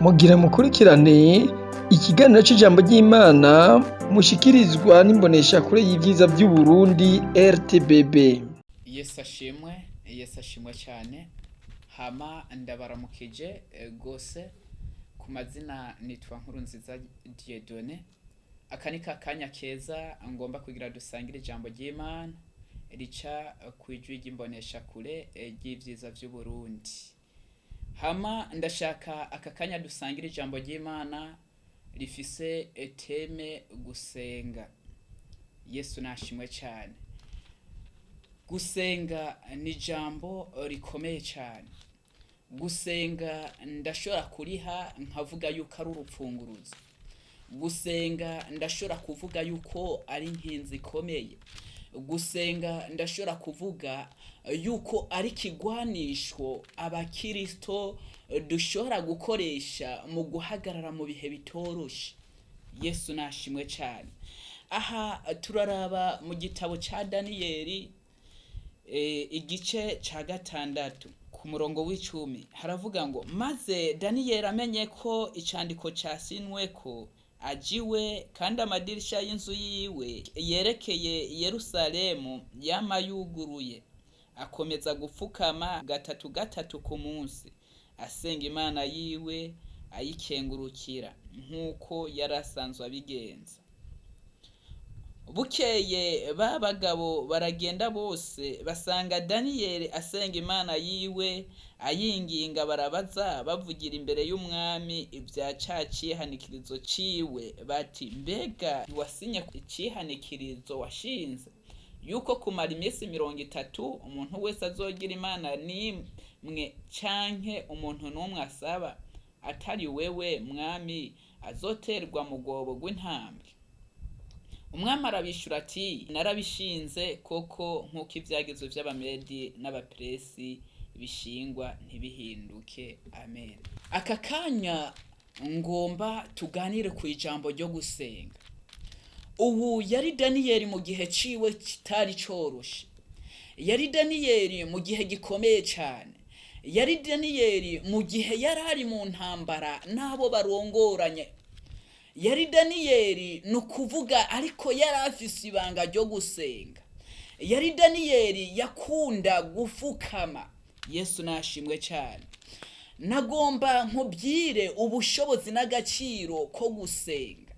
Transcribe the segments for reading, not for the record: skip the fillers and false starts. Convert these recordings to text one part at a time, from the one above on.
Mugira mukurikirane ikiganiro c'ijambo ry'Imana mushikirizwa n'imboneshakure y'ivyiza vy'Uburundi RTBB. Yesu ashimwe cyane. Hama ndabaramukije gose ku mazina nitwa Nkurunziza Dieudonné. Aka ni kakanya keza ngomba kugira dusangire ijambo ry'Imana rica kwijwi ry'imboneshakure ry'ivyiza vy'Uburundi. Hama ndashaka aka kanya dusangire ijambo ry'Imana rifise teme gusenga. Yesu nashimwe cyane. Gusenga ni ijambo rikomeye cyane. Gusenga ndashobora kuriha nkavuga yuko ari urupfunguruzo. Gusenga ndashobora kuvuga yuko ari inkinzi ikomeye. Gusenga ndashobora kuvuga yuko ari kigwanisho abakristo dushobora gukoresha mu guhagarara mu bihe bitoroshe. Yesu nashimwe cyane. Aha turaraba mu gitabo ca Daniyeli igice ca 6 ku murongo w'10 haravuga ngo maze Daniyeli amenye ko icandiko casinweko ajiwe kandi amadirisha y'inzu yiwe yerekeye Yerusalemu yamayuguruye, akomeza gupfukama gatatu ku munsi asenga Imana yiwe ayikengurukira nk'uko yarasanzwe abigenza. Bukeye ba bagabo baragenda bose basanga Daniyeli asenga Imana yiwe ayinginga, barabaza bavugira imbere y'umwami ibya cihanikirizo ciwe bati, mbega wasinye icihanikirizo washinze yuko kumara iminsi 30 umuntu wese azogira Imana nimwe canke umuntu n'umwe asaba atari wewe mwami azoterwa mu rwobo rw'intambwe? Umwami arabishura ati, narabishinze koko nk'uko ivyagezwe vy'abamedi n'abaperesi bishingwa ntibihinduke. Amen. Aka kanya ngomba tuganire ku ijambo ryo gusenga. Ubu yari Daniyeli mu gihe ciwe kitari coroshe. Yari Daniyeli mu gihe gikomeye cyane. Yari Daniyeli mu gihe yarari mu ntambara nabo barongoranye. Yari Daniyeli nukuvuga ariko yari afise ibanga ryo gusenga. Yari Daniyeli yakunda gufukama. Yesu nashimwe cyane. Nagomba nkubwire ubushobozi n'agaciro ko gusenga.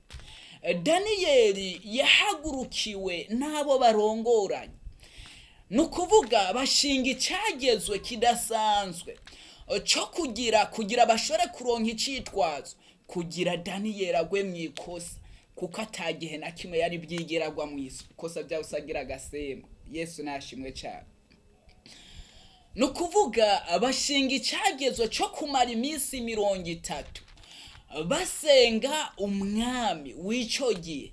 Daniyeli yahagurukiwe nabo barongoranye. Nukuvuga bashinga icagezwe kidasanzwe cyo kugira bashore kuronka icitwazo kugira Daniyeli agwe mwikosa, kuko atagihe na kimwe yari byigeragwa mu ikosa byawusagira agasembwa. Yesu nashimwe cyane. Nukuvuga bashinga icagezwe cyo kumara iminsi 30 basenga umwami w'ico gihe.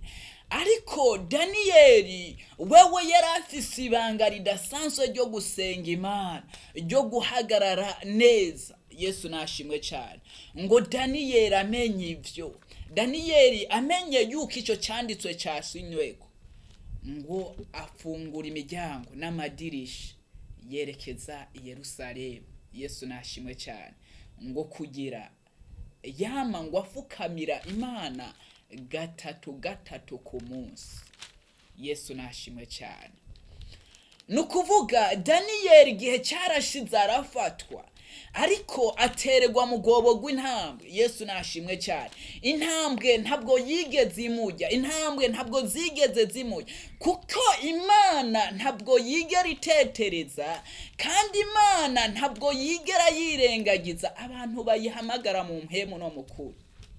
Ariko Daniyeli wewe yari afise ibanga ridasanzwe ryo gusenga Imana, ryo guhagarara neza. Yesu nashimwe cyane. Ngo Daniyeli amenye ivyo. Daniyeli amenye yuko ico canditswe casinyweko, ngo afungura imiryango n'amadirisha yerekeza i Yerusalemu. Yesu nashimwe cyane. Ngo kugira yama ngo afukamira Imana gatatu ku munsi. Yesu nashimwe cyane. Nukuvuga Daniyeli gihe cyarashize arafatwa, ariko atererwa mu rwobo rw'intambwe. Yesu nashimwe cyane. Intambwe ntabwo yigeze imujya, intambwe ntabwo zigeze zimujya, kuko Imana ntabwo yigera itetereza, kandi Imana ntabwo yigera yirengagiza abantu bayihamagara mu mpemu no mukuru.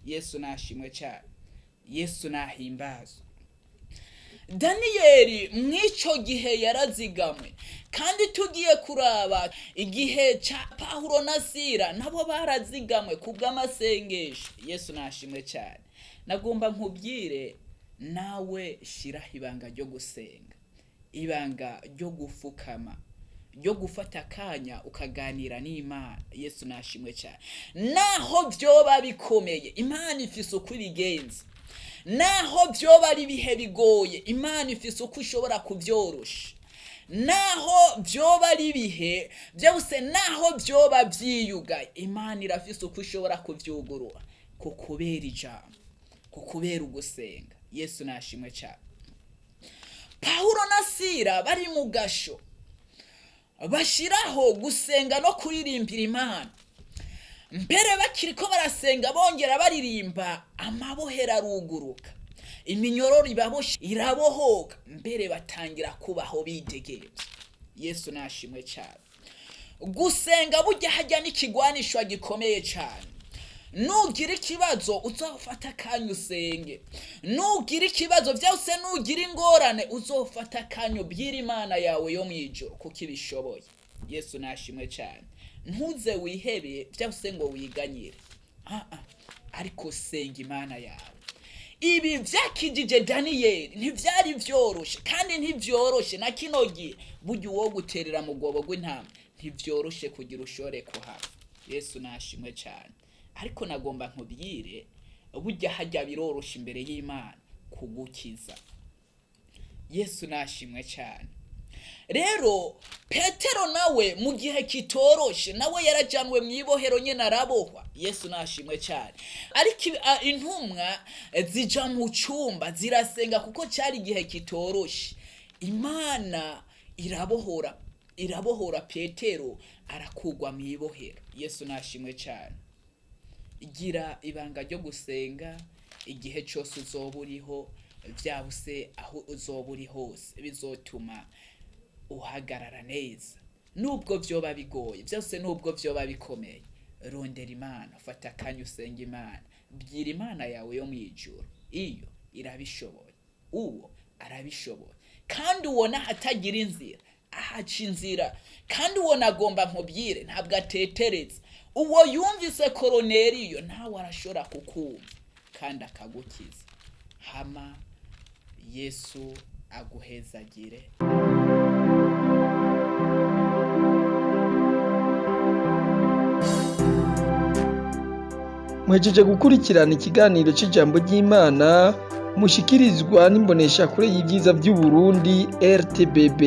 Yesu nashimwe cyane. Yesu nahimbazwe. Daniyeli mwico gihe yarazigamwe, kandi tugiye kuraba igihe ca Pawulo na Sila nabo barazigamwe kubw'amasengesho. Yesu nashimwe cyane. Nagomba nkubwire nawe shiraho ibanga ryo gusenga, ibanga ryo gufukama, ryo gufata akanya ukaganira n'Imana. Yesu nashimwe cyane. Naho vyoba bikomeye Imana ifise uko ibigenza. Naho vyoba ari bihe bigoye Imana ifise uko ishobora kuvyorosha. naho vyoba ari ibihe vyose, naho vyoba vyiyugaye, Imana irafise uko ishobora kuvyugurura kukubera ijambo, kukubera ugusenga. Yesu nashimwe cyane. Pawulo na Sila bari mu gasho bashiraho gusenga no kuririmbira Imana. Mbere bakiriko barasenga bongera baririmba, amabohero aruguruka, iminyororo ibaboshe irabohoka, mbere batangira kubaho bidegemvya. Yesu nashimwe cyane. Gusenga burya hajya n'ikigwanishwa gikomeye cyane. Nugira ikibazo uzofata akanya usenge, nugira ikibazo vyose, nugira ingorane uzofata akanya ubwira Imana yawe yo mwijoro kuko ibishoboye. Yesu nashimwe cyane. Ntuze wihebe vyose ngo wiganyire, ariko senga Imana yawe. Ibi vyakijije Daniyeli ntivyari vyoroshe, kandi ntivyoroshe na kino gihe. Burya uwo guterera mu rwobo rw'intama ntivyoroshe kugira ushore kuhaba. Yesu nashimwe cyane. Ariko nagomba nkubwire, burya hajya biroroshe imbere y'Imana kugukiza. Yesu nashimwe cyane. Rero Petero nawe mu gihe kitoroshe, nawe yarajanwe mwibohero nyene arabohwa. Yesu nashimwe cyane. Ariko intumwa zija mu cyumba zirasenga kuko cyari igihe kitoroshe. Imana irabohora Petero arakugwa mwibohero. Yesu nashimwe cyane. Igira ibanga ryo gusenga igihe cyose uzoba uriho, vyabuse aho uzoba uri hose, bizotuma uhagarara neza. Nubwo vyoba bigoye, vyose nubwo vyoba bikomeye, rondera Imana, fata akanya usenga Imana, bwira Imana yawe yo mwijuru. Iyo irabishoboye, uwo arabishoboye. Kandi ubona hatagira inzira, ahaca inzira. Kandi uwo nagomba nkubwire ntabwo atetereza. Uwo yumvise Koroneliyo nawe arashobora kukumva kandi akagukiza. Hama Yesu aguhezagire. Mwejeje gukurikirana ikiganiro c'ijambo ry'Imana mushikirizwa n'imboneshakure y'ivyiza vy'Uburundi RTBB.